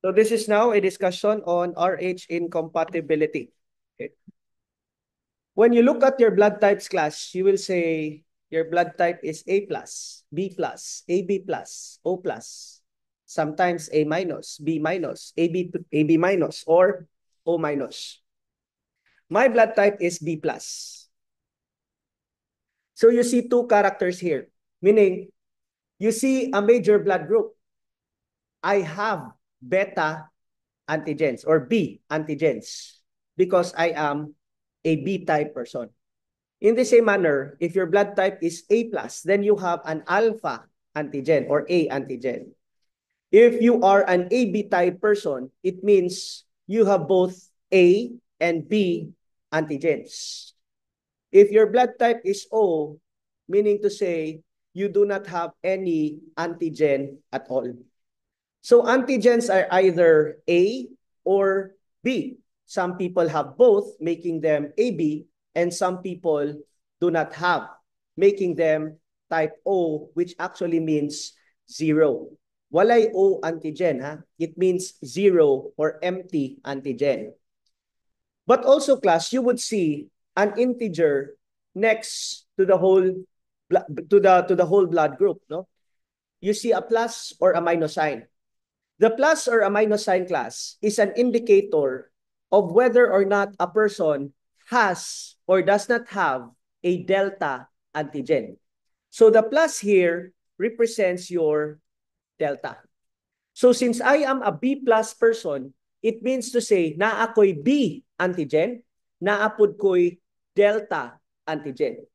So this is now a discussion on RH incompatibility. Okay. When you look at your blood types class, you will say your blood type is A plus, B plus, AB plus, O plus, sometimes A minus, B minus, AB minus, or O minus. My blood type is B plus. So you see two characters here, meaning you see a major blood group. I have beta antigens or B antigens because I am a B-type person. In the same manner, if your blood type is A+, then you have an alpha antigen or A antigen. If you are an AB-type person, it means you have both A and B antigens. If your blood type is O, meaning to say you do not have any antigen at all. So antigens are either A or B. Some people have both, making them AB, and some people do not have, making them type O, which actually means zero. Walay O antigen, ha? It means zero or empty antigen. But also, class, you would see an integer next to the whole whole blood group, no? You see a plus or a minus sign. The plus or a minus sign, class, is an indicator of whether or not a person has or does not have a delta antigen. So the plus here represents your delta. So since I am a B plus person, it means to say na ako'y B antigen, naapod ko'y delta antigen.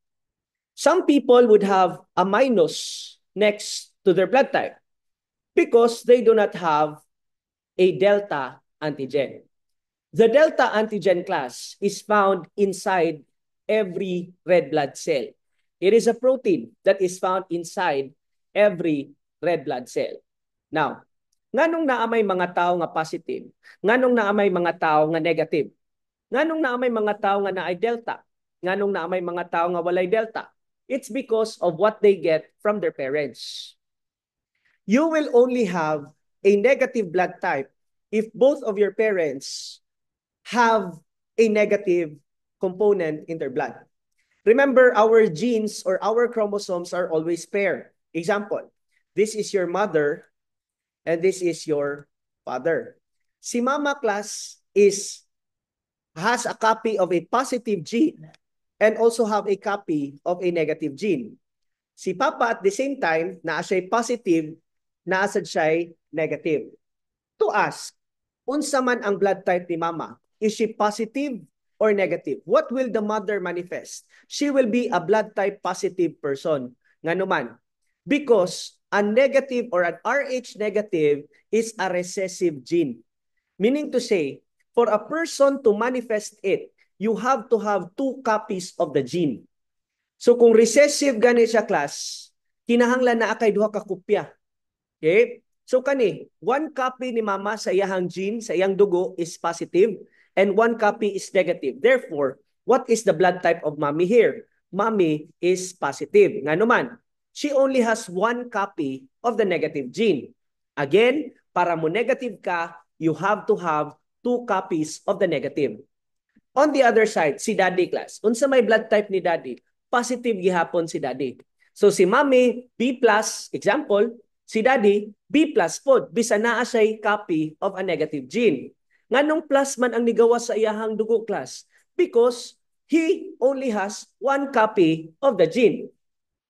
Some people would have a minus next to their blood type because they do not have a delta antigen. The delta antigen class is found inside every red blood cell. It is a protein that is found inside every red blood cell. Now, nganong naamay mga tao nga positive? Nganong naamay mga tao nga negative? Nganong naamay mga tao nga naay delta? Nganong naamay mga tao nga walay delta? It's because of what they get from their parents. You will only have a negative blood type if both of your parents have a negative component in their blood. Remember, our genes or our chromosomes are always paired. Example, this is your mother and this is your father. Si mama, class, has a copy of a positive gene and also have a copy of a negative gene. Si papa at the same time, naa siya positive, naasad siya negative. To ask, unsa man ang blood type ni mama? Is she positive or negative? What will the mother manifest? She will be a blood type positive person. Nga naman, because a negative or an Rh negative is a recessive gene. Meaning to say, for a person to manifest it, you have to have 2 copies of the gene. So kung recessive gani siya, class, kinahanglan na akay duha ka kopya. Okay? So kani, 1 copy ni mama sa iyang gene, sa iyang dugo is positive and 1 copy is negative. Therefore, what is the blood type of mommy here? Mommy is positive. Nga naman, she only has 1 copy of the negative gene. Again, para mo negative ka, you have to have 2 copies of the negative. On the other side, si daddy, class. Unsa may blood type ni daddy? Positive gihapon si daddy. So si mommy, B+, example, si daddy, B+ pod, bisa naa siya copy of a negative gene. Nganong plus man ang nigawa sa iyahang dugo, class? Because he only has 1 copy of the gene.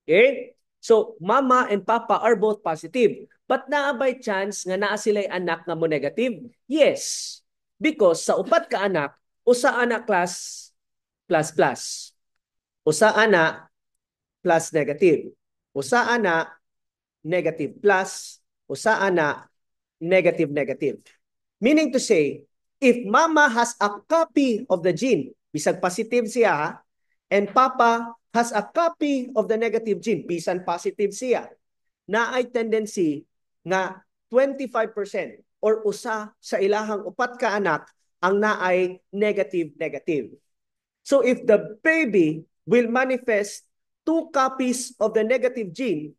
Okay? So mama and papa are both positive. But naa by chance nga naa sila'y anak nga mo negative? Yes. Because sa upat ka anak, usa anak, class, plus. Usa ana plus negative. Usa ana negative plus. Usa ana negative. Meaning to say, if mama has a copy of the gene, bisag positive siya, and papa has a copy of the negative gene, bisan positive siya, na ay tendency nga 25% or usa sa ilahang upat ka anak ang naay negative. So if the baby will manifest 2 copies of the negative gene,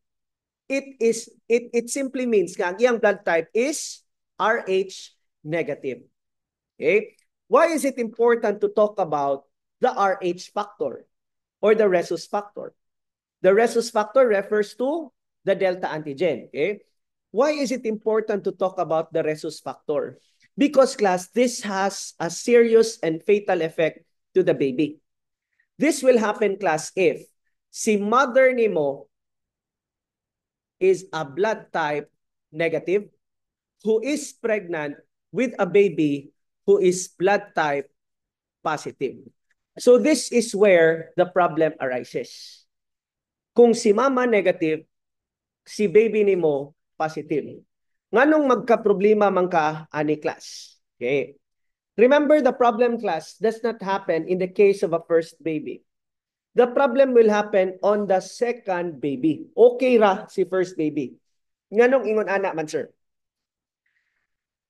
it simply means nga ang iyang blood type is RH negative. Okay? Why is it important to talk about the RH factor or the rhesus factor? The rhesus factor refers to the delta antigen. Okay? Why is it important to talk about the rhesus factor? Because class, this has a serious and fatal effect to the baby. This will happen class if si mother nimo is a blood type negative who is pregnant with a baby who is blood type positive. So this is where the problem arises. Kung si mama negative, si baby nimo positive. Nganong magka-problema man ka ani class? Okay. Remember, the problem class does not happen in the case of a first baby. The problem will happen on the second baby. Okay ra si first baby. Nganong ingon ana man sir?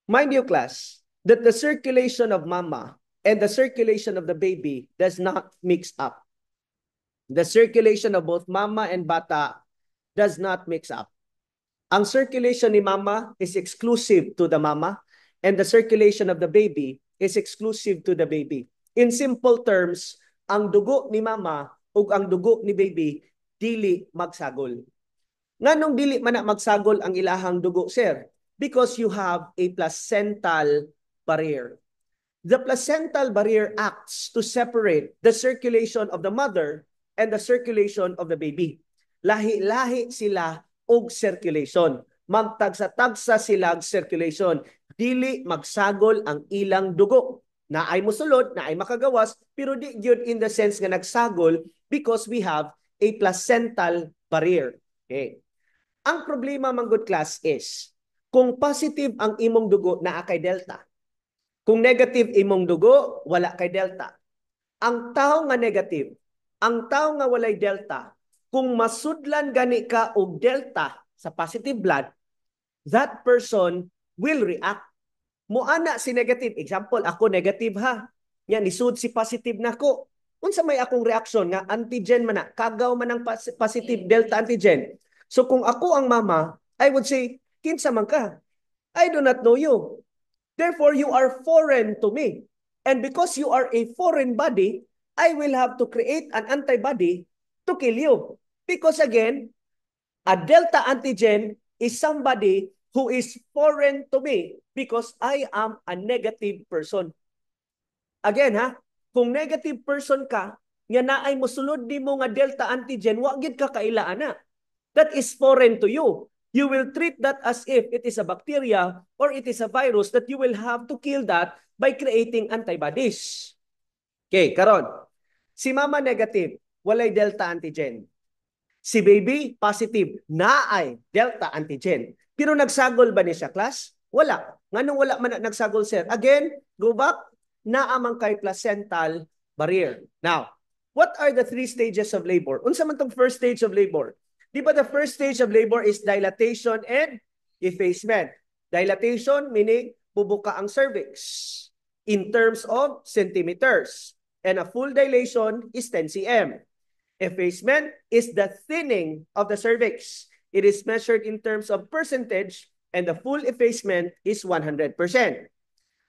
Mind you class, that the circulation of mama and the circulation of the baby does not mix up. The circulation of both mama and bata does not mix up. Ang circulation ni mama is exclusive to the mama and the circulation of the baby is exclusive to the baby. In simple terms, ang dugo ni mama ug ang dugo ni baby dili magsagol. Nganong dili man na magsagol ang ilahang dugo, sir? Because you have a placental barrier. The placental barrier acts to separate the circulation of the mother and the circulation of the baby. Lahi-lahi sila og circulation. Magtagsa-tagsa sila og circulation. Dili magsagol ang ilang dugo. Naay mosulod, naay makagawas, pero di gyud in the sense nga nagsagol because we have a placental barrier. Okay. Ang problema man good class is kung positive ang imong dugo naa kay delta. Kung negative imong dugo, wala kay delta. Ang tao nga negative, ang tao nga walay delta, kung masudlan gani ka og delta sa positive blood, that person will react. Moana si negative. Example, ako negative ha. Yan, nisud si positive nako. Unsa may akong reaction nga antigen man na, kagaw man ang positive delta antigen. So kung ako ang mama, I would say, kinsa man ka? I do not know you. Therefore, you are foreign to me. And because you are a foreign body, I will have to create an antibody to kill you. Because again, a delta antigen is somebody who is foreign to me because I am a negative person. Again ha, kung negative person ka, nga naay mosulod nimo nga delta antigen, wa gid ka kailaan na. That is foreign to you. You will treat that as if it is a bacteria or it is a virus that you will have to kill that by creating antibodies. Okay, karon. Si mama negative, walay delta antigen. Si baby positive, naay delta antigen. Pero nagsagol ba ni siya, class? Wala. Nganong wala man nagsagol, sir? Again, go back, naamang kay placental barrier. Now, what are the 3 stages of labor? Unsa man tong first stage of labor? Di ba the first stage of labor is dilatation and effacement? Dilatation meaning bubuka ang cervix in terms of centimeters. And a full dilation is 10 cm. Effacement is the thinning of the cervix. It is measured in terms of percentage and the full effacement is 100%.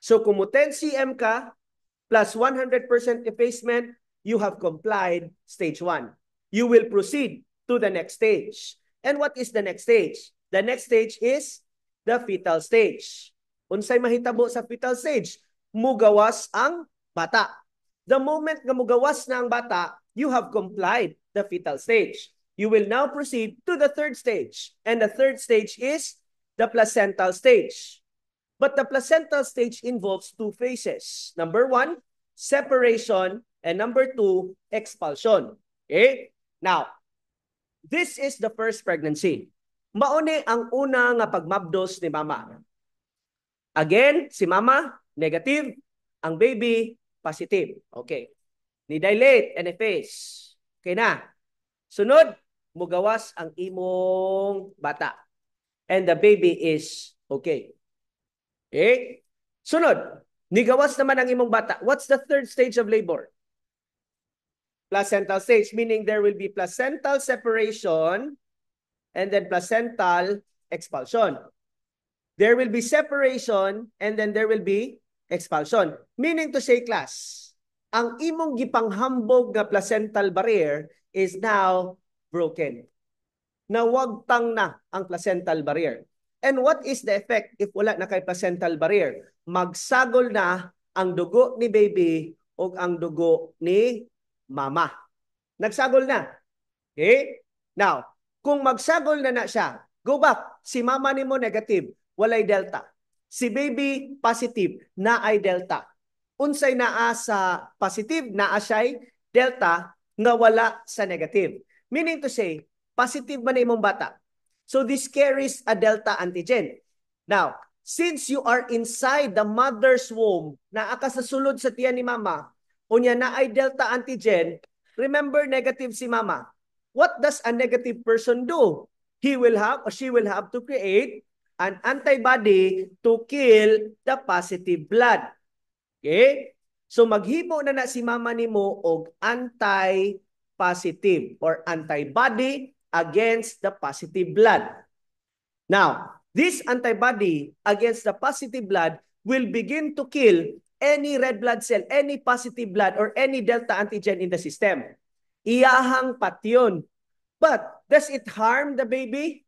So kung 10 cm ka plus 100% effacement, you have complied stage 1. You will proceed to the next stage. And what is the next stage? The next stage is the fetal stage. Unsay mahitabo sa fetal stage? Mugawas ang bata. The moment nga mugawas na ang bata, you have complied the fetal stage. You will now proceed to the third stage. And the third stage is the placental stage. But the placental stage involves 2 phases. Number 1, separation. And number 2, expulsion. Okay? Now, this is the first pregnancy. Mauni ang una nga pagmabdos ni mama. Again, si mama, negative. Ang baby, positive. Okay. Ni-dilate and efface. Okay na. Sunod, mugawas ang imong bata. And the baby is okay. Okay? Sunod, nigawas naman ang imong bata. What's the third stage of labor? Placental stage, meaning there will be placental separation and then placental expulsion. There will be separation and then there will be expulsion. Meaning to say, class, ang imong gipanghambog nga placental barrier is now broken. Nawagtang na ang placental barrier. And what is the effect if wala na kay placental barrier? Magsagol na ang dugo ni baby o ang dugo ni mama. Nagsagol na. Okay? Now, kung magsagol na siya, go back. Si mama ni mo negative, walay delta. Si baby positive, na ay delta. Unsay naa sa positive, naa siya'y delta nga wala sa negative. Meaning to say, positive man imong bata. So this carries a delta antigen. Now, since you are inside the mother's womb, naa ka sa sulod sa tiyan ni mama, unya na ay delta antigen, remember negative si mama. What does a negative person do? He will have or she will have to create an antibody to kill the positive blood. Okay? So maghibo na si mama nimo og anti-positive or antibody against the positive blood. Now, this antibody against the positive blood will begin to kill any red blood cell, any positive blood, or any delta antigen in the system. Iyahang patyon. But does it harm the baby?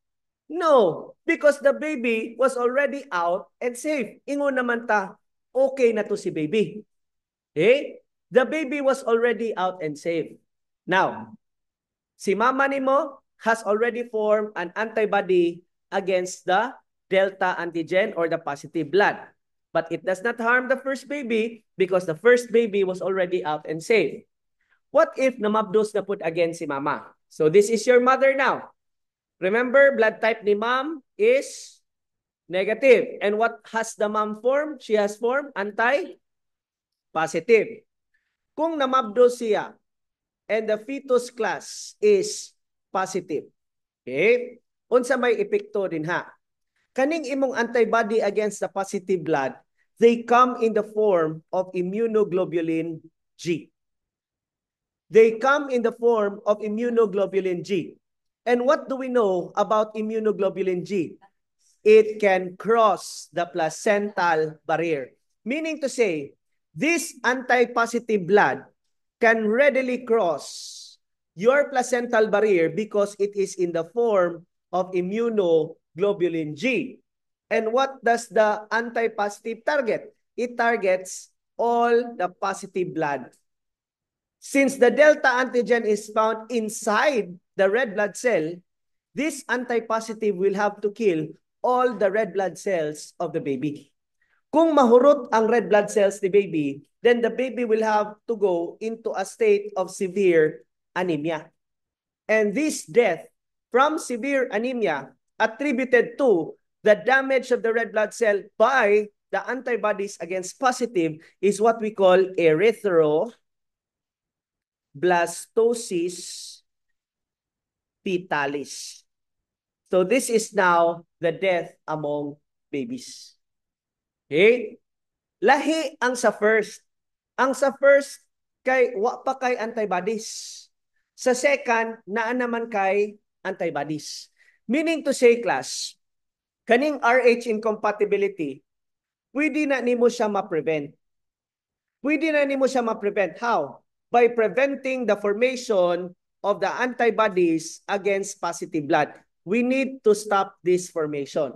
No, because the baby was already out and safe. Ingon naman ta, okay na to si baby. Okay? The baby was already out and safe. Now, si mama nimo has already formed an antibody against the delta antigen or the positive blood. But it does not harm the first baby because the first baby was already out and safe. What if namabdos na put again si mama? So this is your mother now. Remember, blood type ni mom is negative. And what has the mom formed? She has formed anti-positive. Kung namabdos siya and the fetus class is positive, okay? Unsa may epekto din ha. Kaning imong antibody against the positive blood, they come in the form of immunoglobulin G. They come in the form of immunoglobulin G. And what do we know about immunoglobulin G? It can cross the placental barrier. Meaning to say, this anti-positive blood can readily cross your placental barrier because it is in the form of immunoglobulin G. And what does the anti-positive target? It targets all the positive blood. Since the delta antigen is found inside the red blood cell, this anti-positive will have to kill all the red blood cells of the baby. Kung mahurot ang red blood cells ni baby, then the baby will have to go into a state of severe anemia. And this death from severe anemia attributed to the damage of the red blood cell by the antibodies against positive is what we call erythroblastosis fetalis. So this is now the death among babies. Okay? Lahi ang sa first. Ang sa first, kay wa pa kay antibodies. Sa second, naa naman kay antibodies. Meaning to say, class, kaning RH incompatibility, pwede na nimo siya ma-prevent. Pwede na nimo siya ma-prevent. How? By preventing the formation of the antibodies against positive blood. We need to stop this formation.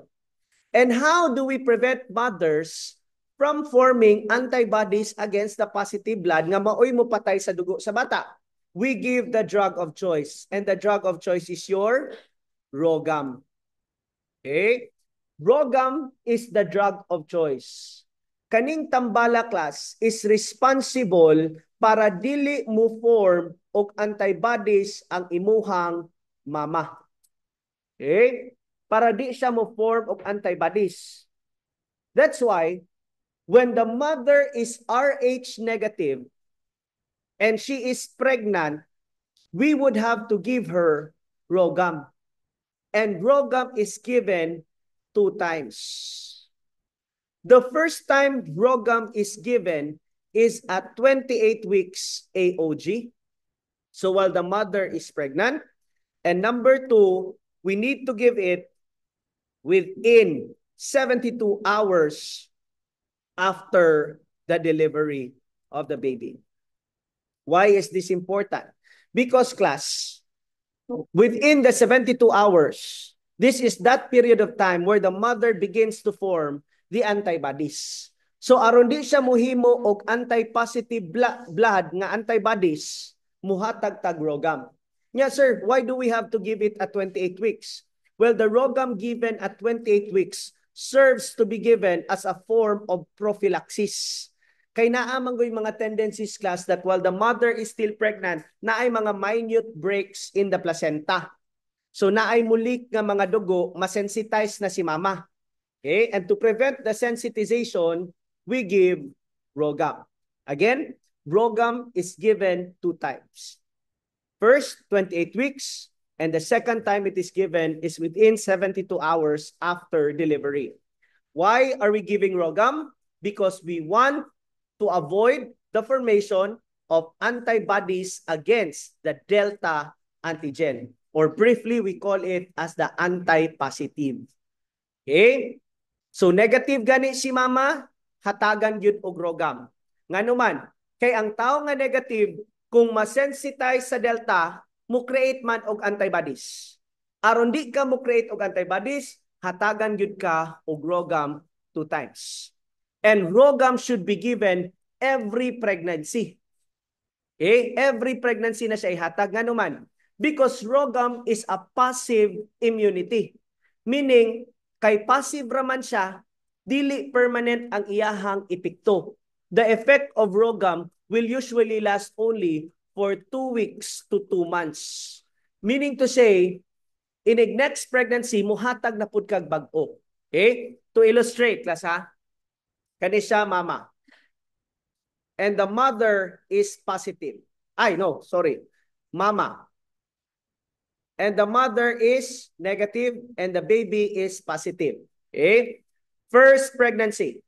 And how do we prevent mothers from forming antibodies against the positive blood nga maoy mo patay sa dugo sa bata? We give the drug of choice. And the drug of choice is your RhoGAM. Okay? RhoGAM is the drug of choice. Kaning tambala class is responsible para dili mo form og antibodies ang imuhang mama. Okay? Para di siya mo form og antibodies. That's why when the mother is Rh negative and she is pregnant, we would have to give her RhoGAM. And RhoGAM is given 2 times. The first time RhoGAM is given is at 28 weeks AOG. So while the mother is pregnant. And number 2, we need to give it within 72 hours after the delivery of the baby. Why is this important? Because class, within the 72 hours, this is that period of time where the mother begins to form the antibodies. So aron di siya muhimo og anti-positive blood nga antibodies, muhatag tag ROGAM. Yeah, sir, why do we have to give it at 28 weeks? Well, the ROGAM given at 28 weeks serves to be given as a form of prophylaxis. Kay naamang ko yung mga tendencies class that while the mother is still pregnant, naay mga minute breaks in the placenta. So naay mulik nga mga dugo, masensitize na si mama. Okay? And to prevent the sensitization, we give ROGAM. Again, ROGAM is given 2 times. First, 28 weeks, and the second time it is given is within 72 hours after delivery. Why are we giving ROGAM? Because we want to avoid the formation of antibodies against the delta antigen. Or briefly, we call it as the anti-positive. Okay? So negative gani si mama, hatagan yun og ROGAM. Nga naman, kay ang tao nga negative, kung masensitize sa delta, mo create man og antibodies. Aron di ka mo create og antibodies, hatagan yun ka og ROGAM 2 times. And ROGAM should be given every pregnancy. Okay? Every pregnancy na siya ihatag. Nga naman, because ROGAM is a passive immunity. Meaning, kay passive raman siya, dili permanent ang iyahang epekto. The effect of ROGAM will usually last only for 2 weeks to 2 months. Meaning to say, in a next pregnancy, muhatag na pud kag bag-o. Okay? To illustrate, class ha? Kani siya, mama. And the mother is positive. Mama. And the mother is negative and the baby is positive. Okay? First pregnancy.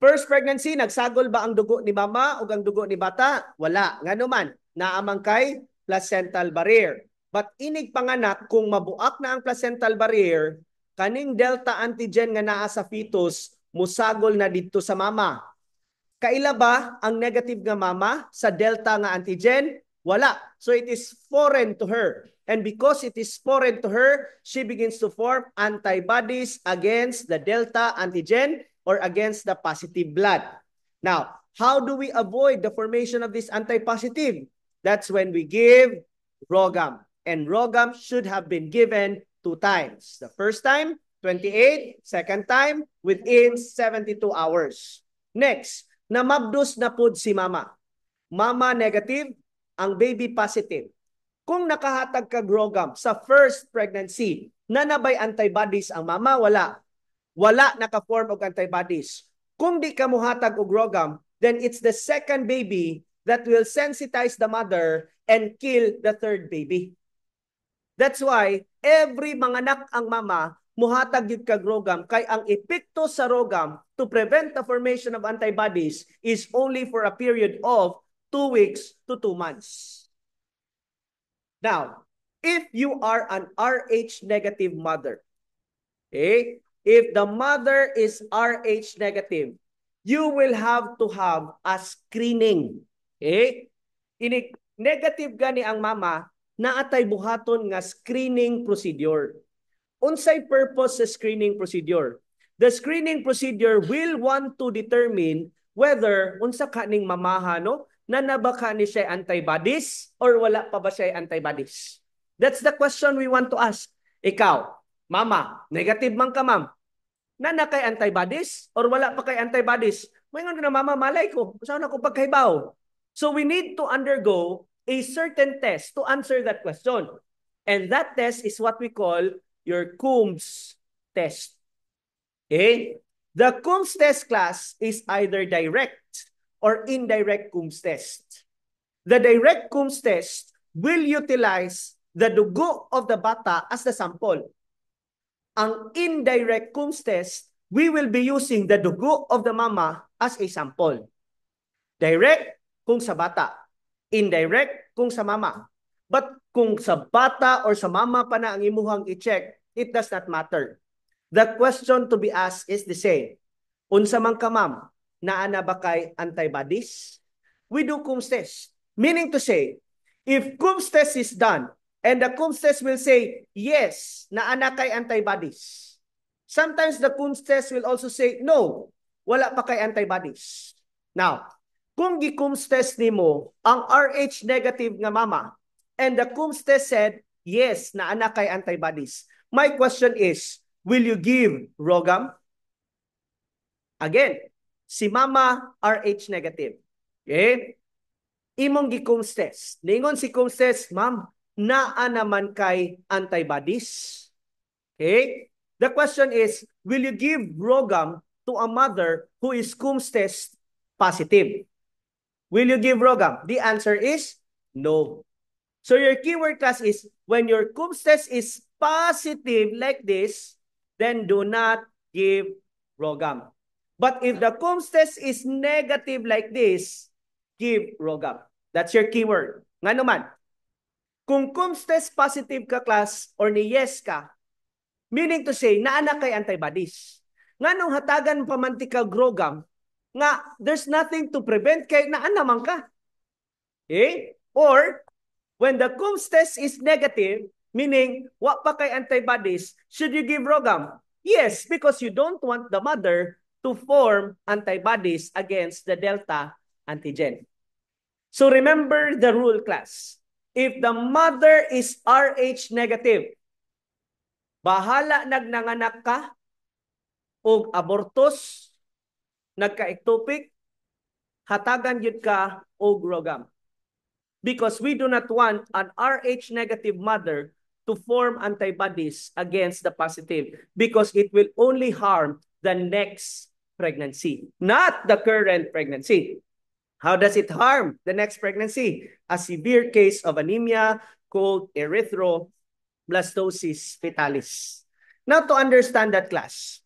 First pregnancy, nagsagol ba ang dugo ni mama o ang dugo ni bata? Wala. Nga naman, naamang kay placental barrier. But inig panganak, kung mabuak na ang placental barrier, kaning delta antigen nga naa sa fetus, musagol na dito sa mama. Kaila ba ang negative nga mama sa delta nga antigen? Wala. So it is foreign to her. And because it is foreign to her, she begins to form antibodies against the delta antigen or against the positive blood. Now, how do we avoid the formation of this anti-positive? That's when we give ROGAM. And ROGAM should have been given 2 times. The first time, 28. Second time, within 72 hours. Next, namabdos na pud si mama. Mama negative, ang baby positive. Kung nakahatag kag ROGAM sa first pregnancy, nanabay antibodies ang mama? Wala. Wala naka-form og antibodies. Kung di ka muhatag og ROGAM, then it's the second baby that will sensitize the mother and kill the third baby. That's why every manganak ang mama, muhatag yun kag ROGAM, kay ang epekto sa ROGAM to prevent the formation of antibodies is only for a period of 2 weeks to 2 months. Now, if you are an Rh negative mother, okay, if the mother is Rh negative, you will have to have a screening. Okay? Ini negative gani ang mama, naatay buhaton nga screening procedure. Unsay purpose sa screening procedure? The screening procedure will want to determine whether unsa kaning mamaha no, nanaba ni siya antibodies or wala pa ba siya antibodies. That's the question we want to ask. Ikaw, mama, negative man ka ma'am. Nana kay antibodies or wala pa kay antibodies? Mayroon na mama, malay ko. Saan ako pagkaibaw? So we need to undergo a certain test to answer that question. And that test is what we call your Coombs test. Okay? The Coombs test class is either direct or indirect Coombs test. The direct Coombs test will utilize the dugo of the bata as the sample. Ang indirect Coombs test, we will be using the dugo of the mama as a sample. Direct kung sa bata. Indirect kung sa mama. But kung sa bata or sa mama pa na ang imuhang i-check, it does not matter. The question to be asked is the same. Unsa man ka ma'am, naa na ba kay antibodies? We do Coombs test. Meaning to say, if Coombs test is done, and the Coombs test will say, yes, naa na kay antibodies. Sometimes the Coombs test will also say, no, wala pa kay antibodies. Now, kung gi-Coombs test nimo ang Rh negative nga mama, and the Coombs test said, yes, naa na kay antibodies. My question is, will you give ROGAM? Again, si mama Rh negative. Okay? Imong gi-Coombs test. Ningon si Coombs test, ma'am, naa naman kay antibodies. Okay? The question is, will you give ROGAM to a mother who is Coombs test positive? Will you give ROGAM? The answer is no. So your keyword class is, when your Coombs test is positive like this, then do not give ROGAM. But if the Coombs test is negative like this, give ROGAM. That's your keyword. Nga naman, kung Coombs test positive ka class or ni yes ka, meaning to say, naana kay antibodies. Nga nung hatagan pamantika ROGAM, nga there's nothing to prevent kay naan naman ka. Okay? Or, when the Coombs test is negative, meaning wa pa kay antibodies, should you give ROGAM? Yes, because you don't want the mother to form antibodies against the delta antigen. So remember the rule, class. If the mother is Rh negative, bahala nagnanganak ka o abortos, nagka-ectopic, hatagan yun ka o ROGAM. Because we do not want an Rh negative mother to form antibodies against the positive, because it will only harm the next pregnancy, not the current pregnancy. How does it harm the next pregnancy? A severe case of anemia called erythroblastosis fetalis. Now, to understand that, class,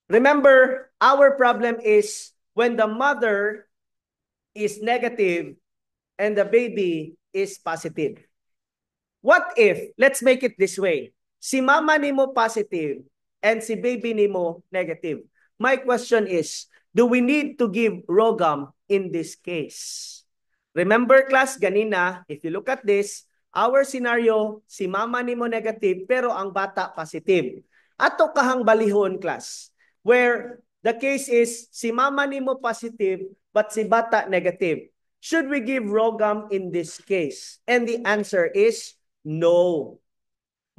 remember, our problem is when the mother is negative and the baby is positive. What if, let's make it this way, si mama nimo positive and si baby nimo negative. My question is, do we need to give ROGAM in this case? Remember, class, ganina, if you look at this, our scenario, si mama nimo negative pero ang bata positive. Ato kahang balihon, class, where the case is si mama nimo positive but si bata negative. Should we give ROGAM in this case? And the answer is no.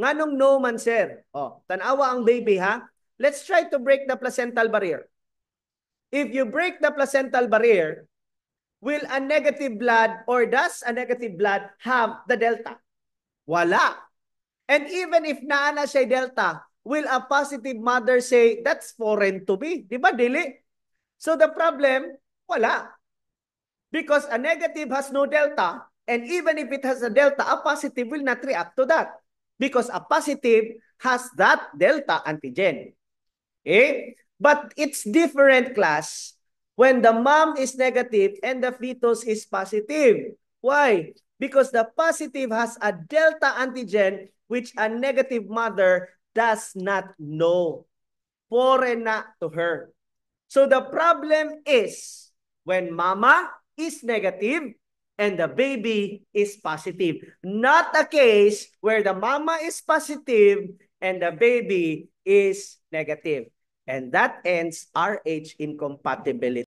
Nganong no man, sir? Oh, tanawa ang baby, ha? Let's try to break the placental barrier. If you break the placental barrier, will a negative blood or does a negative blood have the delta? Wala. And even if naana siya delta, will a positive mother say, that's foreign to me? Di ba, dili? So the problem, wala. Because a negative has no delta, and even if it has a delta, a positive will not react to that. Because a positive has that delta antigen. Okay? But it's different, class, when the mom is negative and the fetus is positive. Why? Because the positive has a delta antigen which a negative mother does not know. Foreign na to her. So the problem is when mama is negative and the baby is positive. Not a case where the mama is positive and the baby is negative. And that ends Rh incompatibility.